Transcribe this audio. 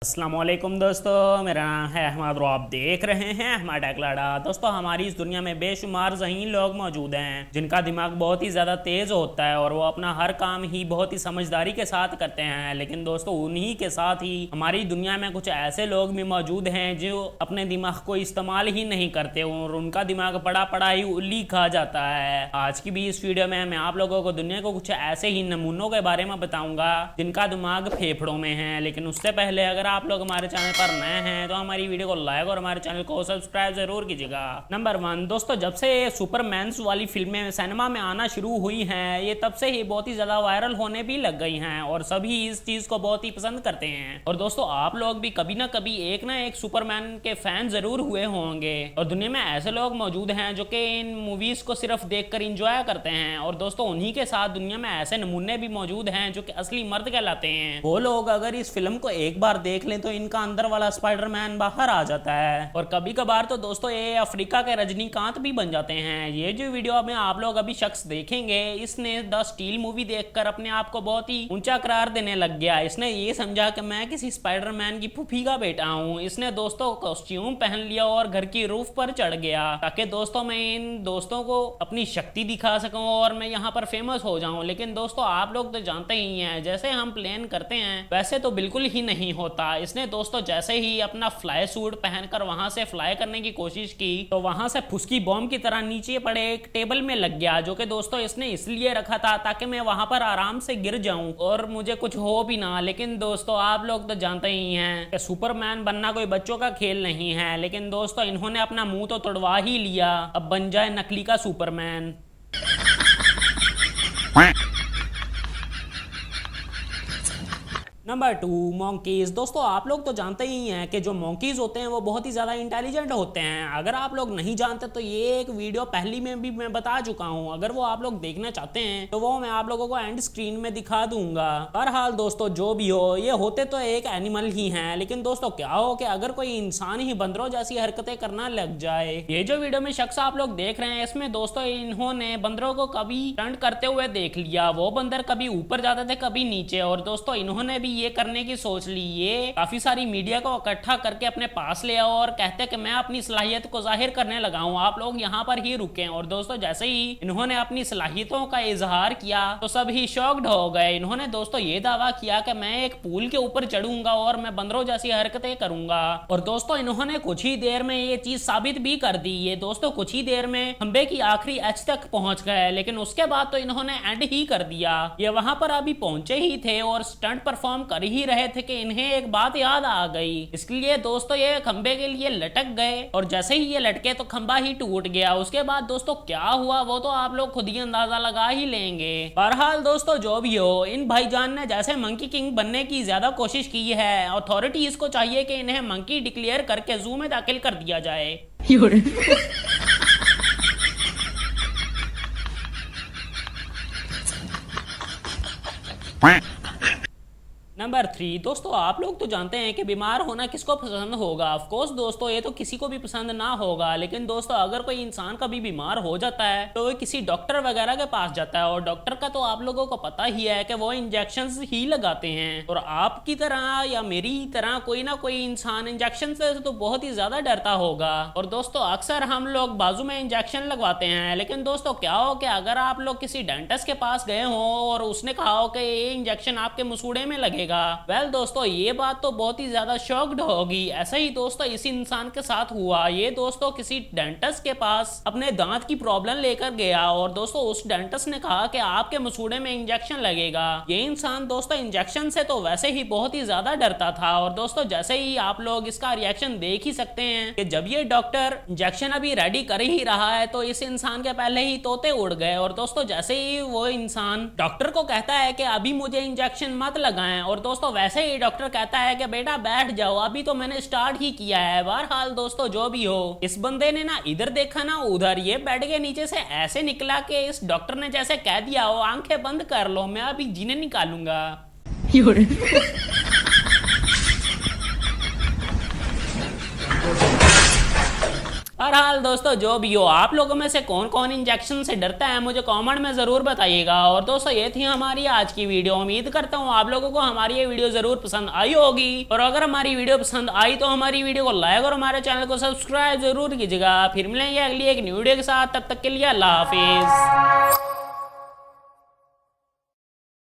अस्सलामुअलैकुम दोस्तों, मेरा नाम है अहमद और आप देख रहे हैं अहमद टेकलाड़ा। दोस्तों, हमारी इस दुनिया में बेशुमार ज़हीन लोग मौजूद हैं जिनका दिमाग बहुत ही ज़्यादा तेज़ होता है और वो अपना हर काम ही बहुत ही समझदारी के साथ करते हैं। लेकिन दोस्तों, उन्हीं के साथ ही हमारी दुनिया में कुछ ऐसे लोग भी मौजूद हैं जो अपने दिमाग को इस्तेमाल ही नहीं करते और उनका दिमाग पड़ा पड़ा ही उल्ली खा जाता है। आज की भी इस वीडियो में मैं आप लोगों को दुनिया को कुछ ऐसे ही नमूनों के बारे में बताऊंगा जिनका दिमाग फेफड़ों में है। लेकिन उससे पहले अगर आप लोग हमारे चैनल पर नए हैं तो हमारी वीडियो को लाइक और हमारे चैनल को सब्सक्राइब जरूर कीजिएगा। नंबर 1 दोस्तों, जब से सुपरमैन्स वाली फिल्में सिनेमा में आना शुरू हुई हैं, ये तब से ही बहुत ही ज्यादा वायरल होने भी लग गई हैं और सभी इस चीज को बहुत ही पसंद करते हैं। और दोस्तों, आप लोग भी कभी ना कभी एक ना एक सुपरमैन के फैन जरूर हुए होंगे और दुनिया में ऐसे लोग मौजूद हैं जो कि इन मूवीज को सिर्फ देखकर इंजॉय करते हैं। और दोस्तों, उन्हीं के साथ दुनिया में ऐसे नमूने भी मौजूद हैं जो कि असली मर्द कहलाते हैं। वो लोग अगर इस फिल्म को एक बार देख लें तो इनका अंदर वाला स्पाइडरमैन बाहर आ जाता है और कभी कभार तो दोस्तों ये अफ्रीका के रजनीकांत भी बन जाते हैं। ये जो वीडियो में आप लोग अभी शख्स देखेंगे, इसने द स्टील मूवी देखकर अपने आप को बहुत ही ऊंचा करार देने लग गया। इसने ये समझा कि मैं किसी स्पाइडरमैन की फूफी का बेटा हूँ। इसने दोस्तों कॉस्ट्यूम पहन लिया और घर की रूफ पर चढ़ गया ताकि दोस्तों मैं इन दोस्तों को अपनी शक्ति दिखा सकूं और मैं यहाँ पर फेमस हो जाऊं। लेकिन दोस्तों, आप लोग तो जानते ही हैं, जैसे हम प्लान करते हैं वैसे तो बिल्कुल ही नहीं होता। इसने दोस्तों जैसे ही अपना फ्लाई सूट पहनकर वहां से फ्लाई करने की कोशिश की तो वहां से फुसकी बॉम्ब की तरह नीचे पड़े एक टेबल में लग गया, जो कि दोस्तों इसने इसलिए रखा था ताकि मैं वहां पर आराम से गिर जाऊं और मुझे कुछ हो भी ना। लेकिन दोस्तों, आप लोग तो जानते ही हैं कि सुपरमैन बनना कोई बच्चों का खेल नहीं है। लेकिन दोस्तों, इन्होंने अपना मुंह तो तोड़वा ही लिया, अब बन जाए नकली का सुपरमैन। Number 2 monkeys. दोस्तों, आप लोग तो जानते ही हैं कि जो मॉन्कीज होते हैं वो बहुत ही ज़्यादा इंटेलिजेंट होते हैं। अगर आप लोग नहीं जानते तो ये एक वीडियो पहली में भी मैं बता चुका हूं। अगर वो आप लोग देखना चाहते हैं तो वो मैं आप लोगों को एंड स्क्रीन में दिखा दूंगा। बहरहाल दोस्तों, जो भी हो, ये होते तो एक एनिमल ही हैं। लेकिन दोस्तों, क्या हो कि अगर कोई इंसान ही बंदरों जैसी हरकतें करना लग जाए। ये जो वीडियो में शख्स आप लोग देख रहे हैं, इसमें दोस्तों इन्होंने बंदरों को कभी स्टंट करते हुए देख लिया। वो बंदर कभी ऊपर जाते थे कभी नीचे और दोस्तों इन्होंने भी ये करने की सोच ली। ये काफी सारी मीडिया को इकट्ठा करके अपने पास ले आओ और कहते कि मैं अपनी सलाहियत को जाहिर करने लगा हूं, आप लोग यहाँ पर ही रुके। और दोस्तों, जैसे ही इन्होंने अपनी सलाहियतों का इजहार किया तो सब ही शॉक्ड हो गए। इन्होंने दोस्तों ये दावा किया कि मैं एक पुल के ऊपर चढ़ूंगा और मैं बंदरों जैसी हरकतें करूंगा। और दोस्तों, इन्होंने कुछ ही देर में ये चीज साबित भी कर दी। ये दोस्तों कुछ ही देर में खंबे की आखिरी एज तक पहुंच गए। लेकिन उसके बाद तो इन्होंने एंड ही कर दिया। ये वहां पर अभी पहुंचे ही थे और स्टंट परफॉर्म कर ही रहे थे कि इन्हें एक बात याद आ गई। इसके लिए दोस्तों ये खंबे के लिए लटक गए और जैसे ही ये लटके तो खंबा ही टूट गया। उसके बाद दोस्तों क्या हुआ वो तो आप लोग खुद ही अंदाजा लगा ही लेंगे। बहरहाल दोस्तों, जो भी हो, इन भाईजान ने जैसे मंकी किंग बनने की ज्यादा कोशिश की है। अथॉरिटीज को चाहिए कि इन्हें मंकी डिक्लेयर करके जू में दाखिल कर दिया जाए। नंबर 3 दोस्तों, आप लोग तो जानते हैं कि बीमार होना किसको पसंद होगा। ऑफ कोर्स दोस्तों, ये तो किसी को भी पसंद ना होगा। लेकिन दोस्तों, अगर कोई इंसान कभी बीमार हो जाता है तो वो किसी डॉक्टर वगैरह के पास जाता है और डॉक्टर का तो आप लोगों को पता ही है कि वो इंजेक्शंस ही लगाते हैं। और आपकी तरह या मेरी तरह कोई ना कोई इंसान इंजेक्शन से तो बहुत ही ज्यादा डरता होगा। और दोस्तों, अक्सर हम लोग बाजू में इंजेक्शन लगवाते हैं। लेकिन दोस्तों, क्या हो कि अगर आप लोग किसी डेंटिस्ट के पास गए हो और उसने कहा हो कि ये इंजेक्शन आपके मुसूड़े में लगेगा, वेल दोस्तों, ये बात तो बहुत ही ज्यादा शॉक्ड होगी। ऐसा ही दोस्तों इस इंसान के साथ हुआ। ये दोस्तों किसी डेंटिस्ट के पास अपने दांत की प्रॉब्लम लेकर गया और दोस्तों उस डेंटिस्ट ने कहा कि आपके मसूड़े में इंजेक्शन लगेगा। ये इंसान दोस्तों इंजेक्शन से तो वैसे ही बहुत ही ज्यादा डरता था। और दोस्तों, जैसे ही आप लोग इसका रिएक्शन देख ही सकते हैं कि जब ये डॉक्टर इंजेक्शन अभी रेडी कर ही रहा है तो इस इंसान के पहले ही तोते उड़ गए। और दोस्तों, जैसे ही वो इंसान डॉक्टर को कहता है कि अभी मुझे इंजेक्शन मत लगाएं और दोस्तों वैसे ही डॉक्टर कहता है कि बेटा बैठ जाओ, अभी तो मैंने स्टार्ट ही किया है। बहरहाल दोस्तों, जो भी हो, इस बंदे ने ना इधर देखा ना उधर। ये बेड के नीचे से ऐसे निकला कि इस डॉक्टर ने जैसे कह दिया हो आंखें बंद कर लो, मैं अभी जीने निकालूंगा। बहरहाल दोस्तों जो भी हो, आप लोगों में से कौन कौन इंजेक्शन से डरता है मुझे कमेंट में जरूर बताइएगा। और दोस्तों ये थी हमारी आज की वीडियो। उम्मीद करता हूँ आप लोगों को हमारी ये वीडियो जरूर पसंद आई होगी, और अगर हमारी वीडियो पसंद आई तो हमारी वीडियो को लाइक और हमारे चैनल को सब्सक्राइब जरूर कीजिएगा। फिर मिलेंगे अगली एक न्यू वीडियो के साथ, तब तक के लिए अल्लाह हाफिज।